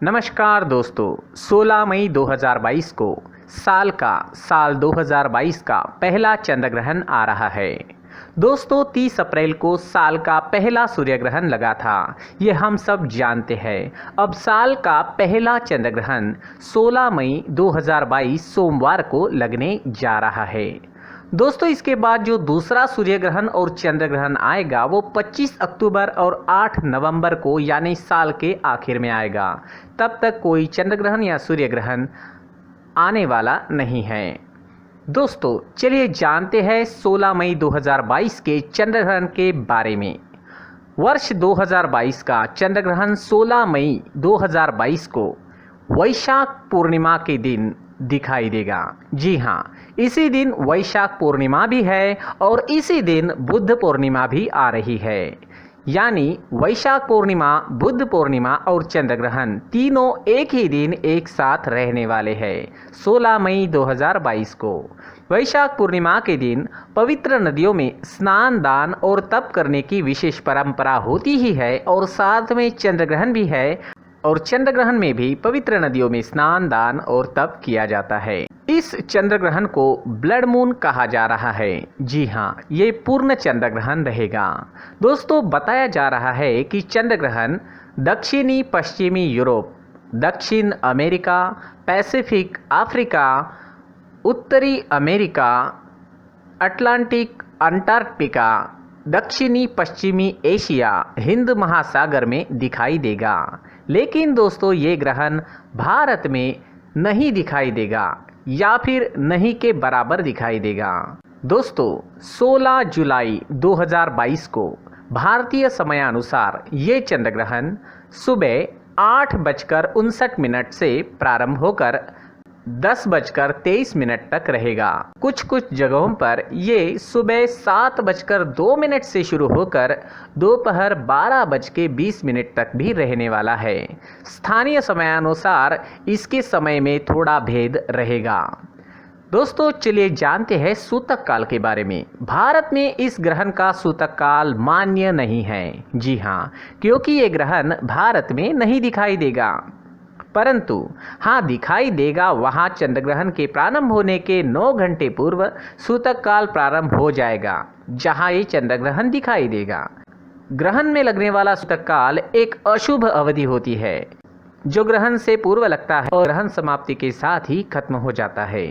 नमस्कार दोस्तों, 16 मई 2022 को साल 2022 का पहला चंद्र ग्रहण आ रहा है। दोस्तों 30 अप्रैल को साल का पहला सूर्य ग्रहण लगा था, ये हम सब जानते हैं। अब साल का पहला चंद्र ग्रहण 16 मई 2022 सोमवार को लगने जा रहा है। दोस्तों इसके बाद जो दूसरा सूर्य ग्रहण और चंद्र ग्रहण आएगा वो 25 अक्टूबर और 8 नवंबर को यानी साल के आखिर में आएगा। तब तक कोई चंद्र ग्रहण या सूर्य ग्रहण आने वाला नहीं है। दोस्तों चलिए जानते हैं 16 मई 2022 के चंद्र ग्रहण के बारे में। वर्ष 2022 का चंद्र ग्रहण 16 मई 2022 को वैशाख पूर्णिमा के दिन दिखाई देगा। जी हाँ, इसी दिन वैशाख पूर्णिमा भी है और इसी दिन बुद्ध पूर्णिमा भी आ रही है। यानी वैशाख पूर्णिमा, बुद्ध पूर्णिमा और चंद्र ग्रहण तीनों एक ही दिन एक साथ रहने वाले हैं 16 मई 2022 को। वैशाख पूर्णिमा के दिन पवित्र नदियों में स्नान, दान और तप करने की विशेष परंपरा होती ही है और साथ में चंद्र ग्रहण भी है और चंद्र ग्रहण में भी पवित्र नदियों में स्नान, दान और तप किया जाता है। इस चंद्र ग्रहण को ब्लड मून कहा जा रहा है। जी हाँ, ये पूर्ण चंद्र ग्रहण रहेगा। दोस्तों बताया जा रहा है कि चंद्र ग्रहण दक्षिणी पश्चिमी यूरोप, दक्षिण अमेरिका, पैसिफिक, अफ्रीका, उत्तरी अमेरिका, अटलांटिक, अंटार्कटिका, दक्षिणी पश्चिमी एशिया, हिंद महासागर में दिखाई देगा। लेकिन दोस्तों ये ग्रहण भारत में नहीं दिखाई देगा या फिर नहीं के बराबर दिखाई देगा। दोस्तों 16 जुलाई 2022 को भारतीय समयानुसार ये चंद्र ग्रहण सुबह 8:59 से प्रारंभ होकर 10:23 तक रहेगा। कुछ जगहों पर ये सुबह 7:02 से शुरू होकर दोपहर 12:20 तक भी रहने वाला है। स्थानीय समयानुसार इसके समय में थोड़ा भेद रहेगा। दोस्तों चलिए जानते हैं सूतक काल के बारे में। भारत में इस ग्रहण का सूतक काल मान्य नहीं है। जी हाँ, क्योंकि ये ग्रहण भारत में नहीं दिखाई देगा, परंतु हाँ दिखाई देगा वहाँ चंद्र ग्रहण के प्रारंभ होने के 9 घंटे पूर्व सूतक काल प्रारंभ हो जाएगा, जहाँ ये चंद्र ग्रहण दिखाई देगा। ग्रहण में लगने वाला सूतक काल एक अशुभ अवधि होती है जो ग्रहण से पूर्व लगता है और ग्रहण समाप्ति के साथ ही खत्म हो जाता है।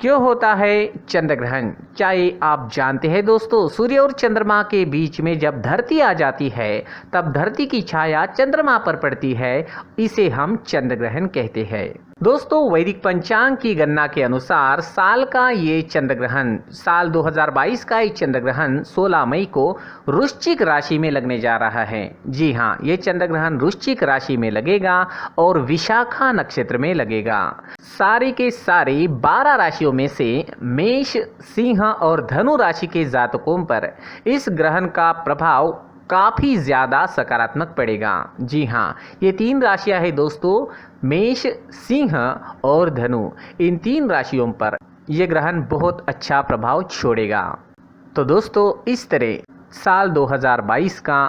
क्यों होता है चंद्र ग्रहण? क्या ये आप जानते हैं दोस्तों? सूर्य और चंद्रमा के बीच में जब धरती आ जाती है तब धरती की छाया चंद्रमा पर पड़ती है, इसे हम चंद्र ग्रहण कहते हैं। दोस्तों वैदिक पंचांग की गणना के अनुसार साल का ये चंद्र ग्रहण, साल 2022 का ये चंद्र ग्रहण 16 मई को वृश्चिक राशि में लगने जा रहा है। जी हाँ, ये चंद्र ग्रहण वृश्चिक राशि में लगेगा और विशाखा नक्षत्र में लगेगा। सारी के सारी 12 राशियों में से मेष, सिंह और धनु राशि के जातकों पर इस ग्रहण का प्रभाव काफ़ी ज़्यादा सकारात्मक पड़ेगा। जी हाँ, ये 3 राशियां हैं दोस्तों, मेष, सिंह और धनु। इन 3 राशियों पर यह ग्रहण बहुत अच्छा प्रभाव छोड़ेगा। तो दोस्तों इस तरह साल 2022 का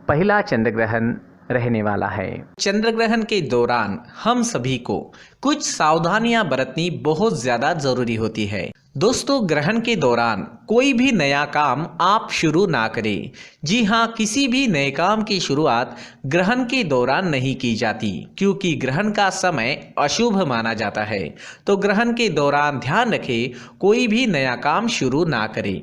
पहला चंद्र ग्रहण रहने वाला है। चंद्र ग्रहण के दौरान हम सभी को कुछ सावधानियां बरतनी बहुत ज़्यादा ज़रूरी होती है। दोस्तों ग्रहण के दौरान कोई भी नया काम आप शुरू ना करें। जी हाँ, किसी भी नए काम की शुरुआत ग्रहण के दौरान नहीं की जाती, क्योंकि ग्रहण का समय अशुभ माना जाता है। तो ग्रहण के दौरान ध्यान रखें, कोई भी नया काम शुरू ना करें।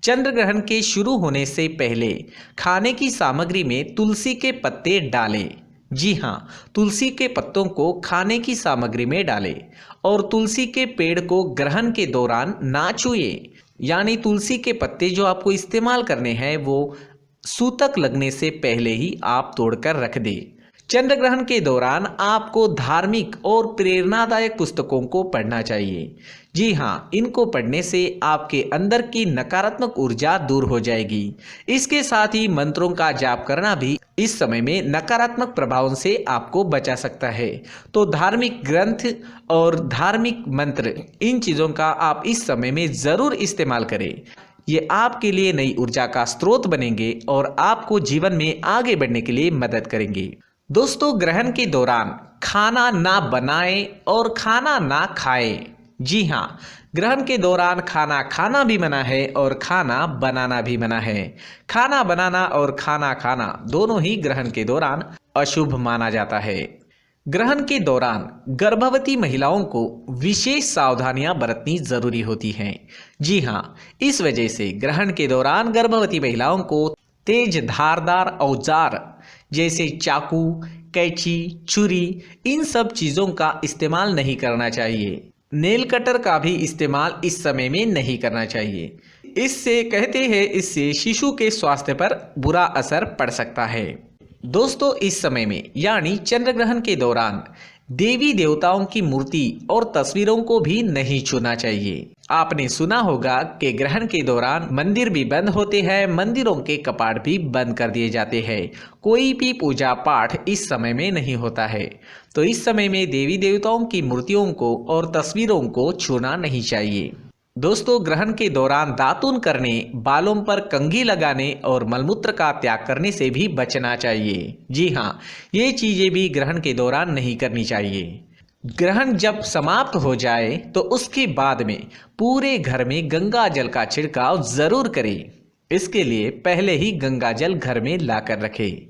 चंद्र ग्रहण के शुरू होने से पहले खाने की सामग्री में तुलसी के पत्ते डालें। जी हाँ, तुलसी के पत्तों को खाने की सामग्री में डालें और तुलसी के पेड़ को ग्रहण के दौरान ना छुएं। यानी तुलसी के पत्ते जो आपको इस्तेमाल करने हैं वो सूतक लगने से पहले ही आप तोड़कर रख दें। चंद्र ग्रहण के दौरान आपको धार्मिक और प्रेरणादायक पुस्तकों को पढ़ना चाहिए। जी हाँ, इनको पढ़ने से आपके अंदर की नकारात्मक ऊर्जा दूर हो जाएगी। इसके साथ ही मंत्रों का जाप करना भी इस समय में नकारात्मक प्रभावों से आपको बचा सकता है। तो धार्मिक ग्रंथ और धार्मिक मंत्र, इन चीज़ों का आप इस समय में ज़रूर इस्तेमाल करें। ये आपके लिए नई ऊर्जा का स्रोत बनेंगे और आपको जीवन में आगे बढ़ने के लिए मदद करेंगे। दोस्तों, ग्रहण के दौरान खाना ना बनाएं और खाना ना खाएं। जी हाँ, ग्रहण के दौरान खाना खाना भी मना है और खाना बनाना भी मना है। खाना बनाना और खाना खाना दोनों ही ग्रहण के दौरान अशुभ माना जाता है। ग्रहण के दौरान गर्भवती महिलाओं को विशेष सावधानियां बरतनी जरूरी होती हैं। जी हाँ, इस वजह से ग्रहण के दौरान गर्भवती महिलाओं को तेज धारदार औजार जैसे चाकू, कैंची, छुरी, इन सब चीज़ों का इस्तेमाल नहीं करना चाहिए। नेल कटर का भी इस्तेमाल इस समय में नहीं करना चाहिए। इससे कहते हैं, इससे शिशु के स्वास्थ्य पर बुरा असर पड़ सकता है। दोस्तों, इस समय में यानी चंद्र ग्रहण के दौरान देवी देवताओं की मूर्ति और तस्वीरों को भी नहीं छूना चाहिए। आपने सुना होगा कि ग्रहण के दौरान मंदिर भी बंद होते हैं, मंदिरों के कपाट भी बंद कर दिए जाते हैं। कोई भी पूजा पाठ इस समय में नहीं होता है। तो इस समय में देवी देवताओं की मूर्तियों को और तस्वीरों को छूना नहीं चाहिए। दोस्तों, ग्रहण के दौरान दातून करने, बालों पर कंघी लगाने और मलमूत्र का त्याग करने से भी बचना चाहिए। जी हाँ, ये चीज़ें भी ग्रहण के दौरान नहीं करनी चाहिए। ग्रहण जब समाप्त हो जाए तो उसके बाद में पूरे घर में गंगा जल का छिड़काव जरूर करें। इसके लिए पहले ही गंगा जल घर में लाकर रखें।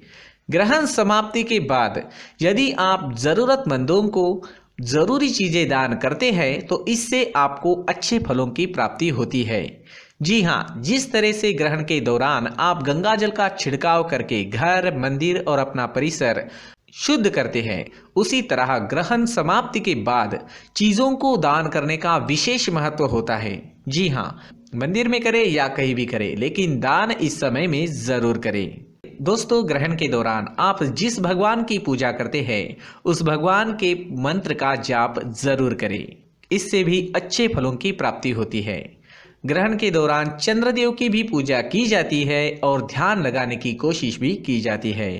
ग्रहण समाप्ति के बाद यदि आप ज़रूरतमंदों को जरूरी चीजें दान करते हैं तो इससे आपको अच्छे फलों की प्राप्ति होती है। जी हाँ, जिस तरह से ग्रहण के दौरान आप गंगा जल का छिड़काव करके घर, मंदिर और अपना परिसर शुद्ध करते हैं, उसी तरह ग्रहण समाप्ति के बाद चीजों को दान करने का विशेष महत्व होता है। जी हाँ, मंदिर में करें या कहीं भी करें, लेकिन दान इस समय में जरूर करें। दोस्तों, ग्रहण के दौरान आप जिस भगवान की पूजा करते हैं उस भगवान के मंत्र का जाप जरूर करें। इससे भी अच्छे फलों की प्राप्ति होती है। ग्रहण के दौरान चंद्रदेव की भी पूजा की जाती है और ध्यान लगाने की कोशिश भी की जाती है।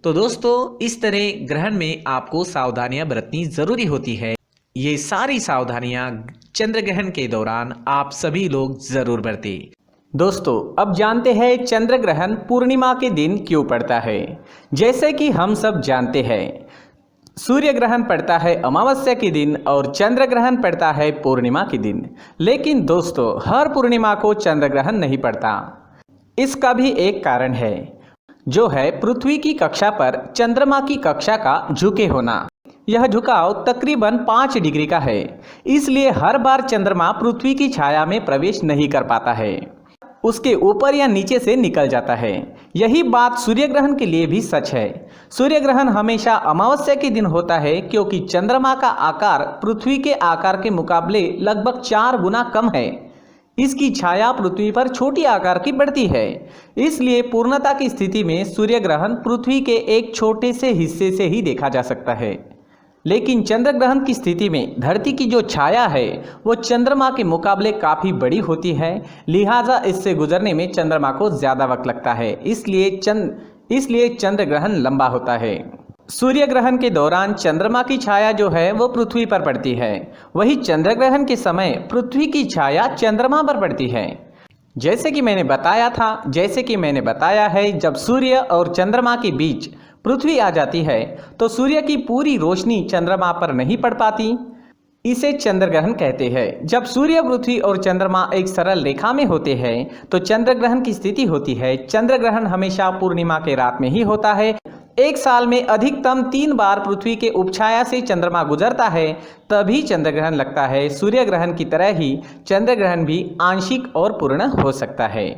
तो दोस्तों, इस तरह ग्रहण में आपको सावधानियां बरतनी जरूरी होती है। ये सारी सावधानियां चंद्र ग्रहण के दौरान आप सभी लोग जरूर बरतें। दोस्तों, अब जानते हैं चंद्र ग्रहण पूर्णिमा के दिन क्यों पड़ता है। जैसे कि हम सब जानते हैं, सूर्य ग्रहण पड़ता है अमावस्या के दिन और चंद्र ग्रहण पड़ता है पूर्णिमा के दिन। लेकिन दोस्तों, हर पूर्णिमा को चंद्र ग्रहण नहीं पड़ता। इसका भी एक कारण है, जो है पृथ्वी की कक्षा पर चंद्रमा की कक्षा का झुके होना। यह झुकाव तकरीबन 5 डिग्री का है, इसलिए हर बार चंद्रमा पृथ्वी की छाया में प्रवेश नहीं कर पाता है, उसके ऊपर या नीचे से निकल जाता है। यही बात सूर्य ग्रहण के लिए भी सच है। सूर्य ग्रहण हमेशा अमावस्या के दिन होता है, क्योंकि चंद्रमा का आकार पृथ्वी के आकार के मुकाबले लगभग 4 गुना कम है। इसकी छाया पृथ्वी पर छोटी आकार की बढ़ती है, इसलिए पूर्णता की स्थिति में सूर्य ग्रहण पृथ्वी के एक छोटे से हिस्से से ही देखा जा सकता है। लेकिन चंद्र ग्रहण की स्थिति में धरती की जो छाया है वो चंद्रमा के मुकाबले काफ़ी बड़ी होती है, लिहाजा इससे गुजरने में चंद्रमा को ज़्यादा वक्त लगता है। इसलिए चंद्र ग्रहण लंबा होता है। सूर्य ग्रहण के दौरान चंद्रमा की छाया जो है वो पृथ्वी पर पड़ती है, वही चंद्र ग्रहण के समय पृथ्वी की छाया चंद्रमा पर पड़ती है। जैसे कि मैंने बताया है, जब सूर्य और चंद्रमा के बीच पृथ्वी आ जाती है तो सूर्य की पूरी रोशनी चंद्रमा पर नहीं पड़ पाती। इसे चंद्र ग्रहण कहते हैं। जब सूर्य, पृथ्वी और चंद्रमा एक सरल रेखा में होते हैं तो चंद्र ग्रहण की स्थिति होती है। चंद्र ग्रहण हमेशा पूर्णिमा के रात में ही होता है। एक साल में अधिकतम 3 बार पृथ्वी के उपछाया से चंद्रमा गुजरता है, तभी चंद्र ग्रहण लगता है। सूर्य ग्रहण की तरह ही चंद्र ग्रहण भी आंशिक और पूर्ण हो सकता है।